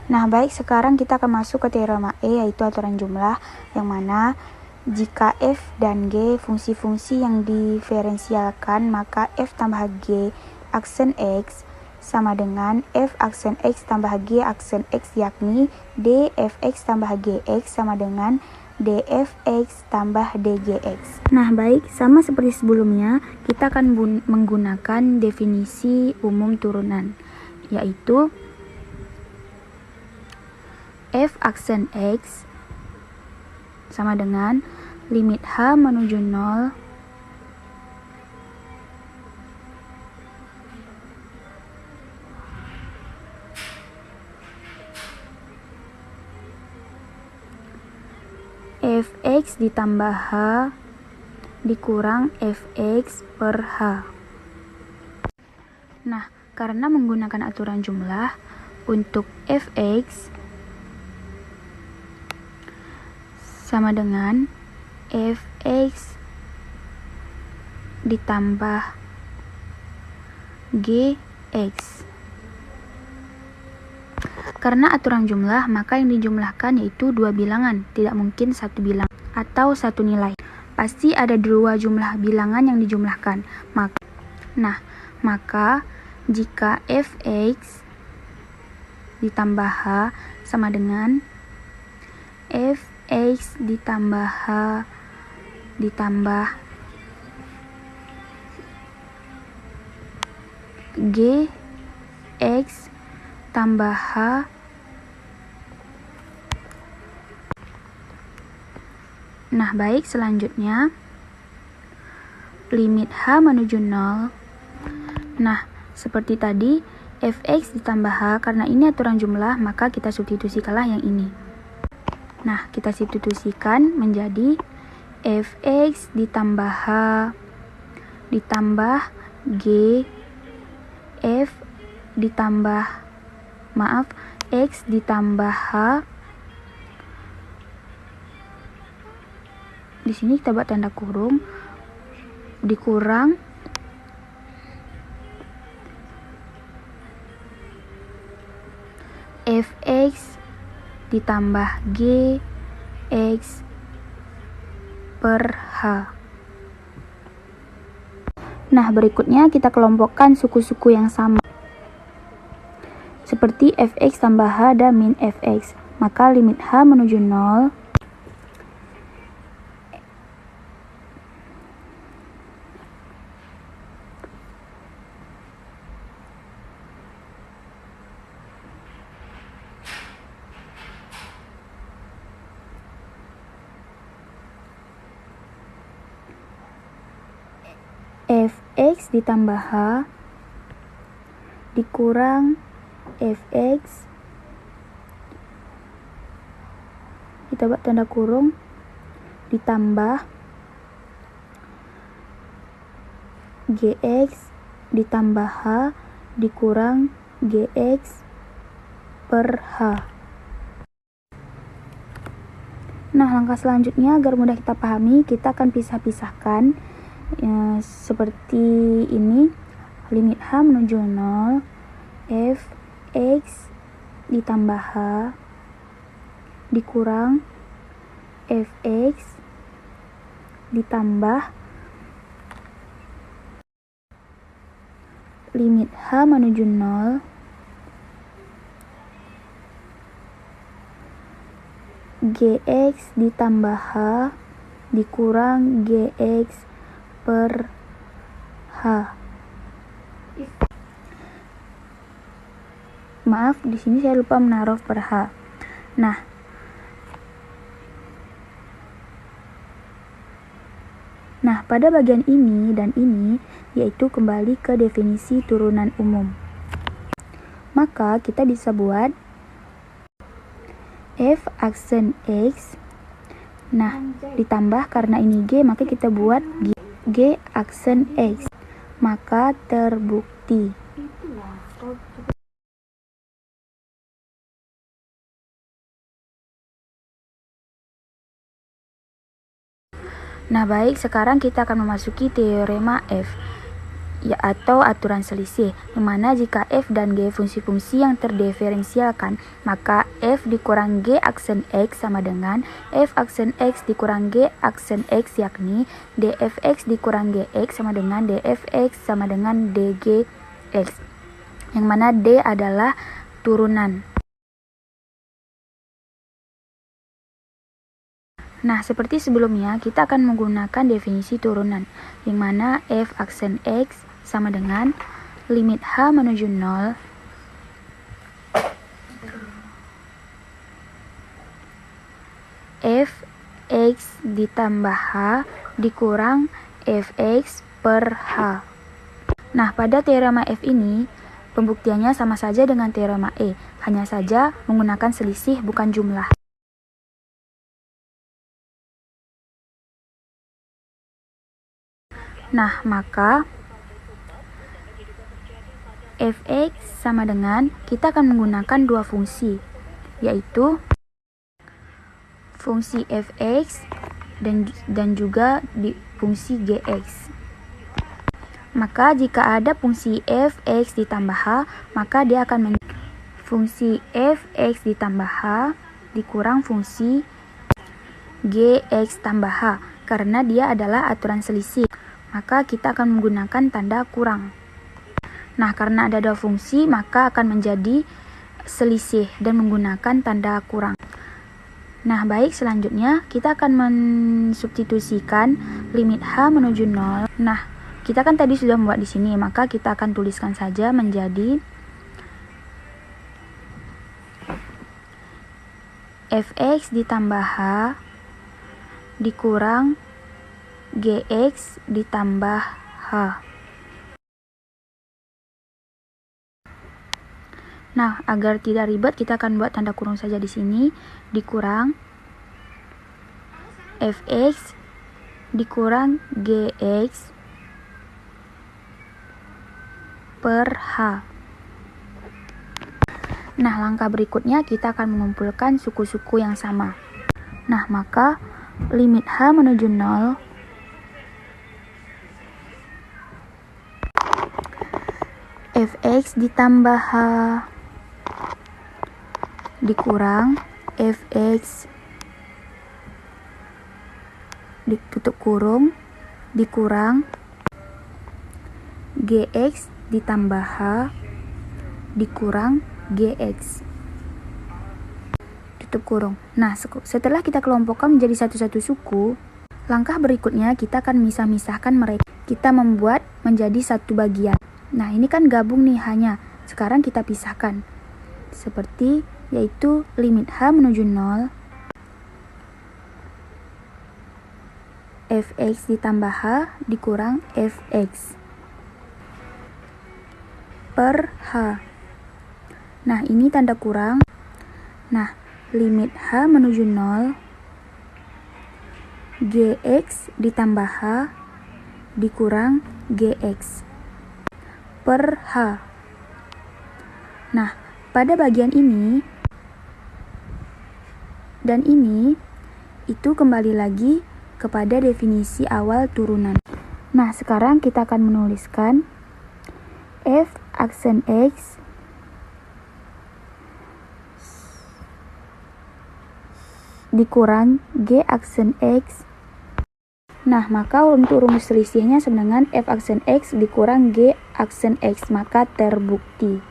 Nah, baik, sekarang kita akan masuk ke teorema E, yaitu aturan jumlah, yang mana jika F dan G fungsi-fungsi yang diferensialkan, maka F tambah G aksen X sama dengan F aksen X tambah G aksen X, yakni dfx tambah Gx sama dengan dfx tambah dgx. Nah, baik, sama seperti sebelumnya, kita akan menggunakan definisi umum turunan, yaitu F aksen X sama dengan limit H menuju 0 Fx ditambah H dikurang Fx per H. Nah, karena menggunakan aturan jumlah, untuk Fx sama dengan Fx ditambah Gx. Karena aturan jumlah, maka yang dijumlahkan yaitu dua bilangan, tidak mungkin satu bilangan atau satu nilai. Pasti ada dua jumlah bilangan yang dijumlahkan. Maka jika Fx ditambah H sama dengan Fx ditambah H ditambah Gx tambah H Nah, baik, selanjutnya limit H menuju 0. Nah, seperti tadi, Fx ditambah H, karena ini aturan jumlah, maka kita substitusikanlah yang ini. Nah, kita substitusikan menjadi Fx ditambah H ditambah G F ditambah X ditambah H. Di sini kita buat tanda kurung, dikurang Fx ditambah G X per H. Nah, berikutnya kita kelompokkan suku-suku yang sama, seperti Fx tambah H dan min Fx. Maka limit H menuju 0 Fx ditambah H dikurang Fx, kita buat tanda kurung, ditambah Gx ditambah H dikurang Gx per H. Nah, langkah selanjutnya agar mudah kita pahami, kita akan pisah-pisahkan seperti ini. Limit H menuju 0, Fx ditambah H dikurang Fx ditambah limit H menuju 0 Gx ditambah H dikurang Gx per H. Maaf, di sini saya lupa menaruh per H. Nah, pada bagian ini dan ini, yaitu kembali ke definisi turunan umum. Maka kita bisa buat F aksen X. Nah, ditambah karena ini G, maka kita buat G aksen X. Maka terbukti. Nah, baik, sekarang kita akan memasuki teorema F, atau aturan selisih, yang mana jika f dan g fungsi-fungsi yang terdiferensialkan, maka f dikurang g aksen x sama dengan f aksen x dikurang g aksen x, yakni dfx dikurang gx sama dengan dfx sama dengan dgx, yang mana d adalah turunan. Nah, seperti sebelumnya, kita akan menggunakan definisi turunan, yang mana f aksen x sama dengan limit h menuju 0 fx ditambah h dikurang fx per h. Nah, pada teorema f ini, pembuktiannya sama saja dengan teorema E, hanya saja menggunakan selisih bukan jumlah. Nah, maka fx sama dengan, kita akan menggunakan dua fungsi, yaitu fungsi fx dan juga di fungsi gx. Maka jika ada fungsi fx ditambah h, maka dia akan menjadi fungsi fx ditambah h dikurang fungsi gx tambah h, karena dia adalah aturan selisih. Maka kita akan menggunakan tanda kurang. Nah, karena ada dua fungsi, maka akan menjadi selisih dan menggunakan tanda kurang. Nah, baik, selanjutnya kita akan mensubstitusikan limit h menuju 0. Nah, kita kan tadi sudah membuat di sini, maka kita akan tuliskan saja menjadi fx ditambah h dikurang gx ditambah h. Nah, agar tidak ribet, kita akan buat tanda kurung saja di sini, dikurang fx dikurang gx per h. Nah, langkah berikutnya kita akan mengumpulkan suku-suku yang sama. Nah, maka limit h menuju 0 fx ditambah h dikurang fx ditutup kurung dikurang gx ditambah h dikurang gx tutup kurung. Nah, setelah kita kelompokkan menjadi satu-satu suku, langkah berikutnya kita akan misah-misahkan mereka. Kita membuat menjadi satu bagian. Nah, ini kan gabung nih hanya. Sekarang kita pisahkan. Seperti yaitu limit h menuju 0 fx ditambah h dikurang fx per h. Nah, ini tanda kurang. Nah, limit h menuju 0 gx ditambah h dikurang gx per h. Nah, pada bagian ini dan ini itu kembali lagi kepada definisi awal turunan. Nah, sekarang kita akan menuliskan f aksen x dikurang g aksen x. Nah, maka untuk rumus selisihnya sama dengan f aksen x dikurang g aksen x, maka terbukti.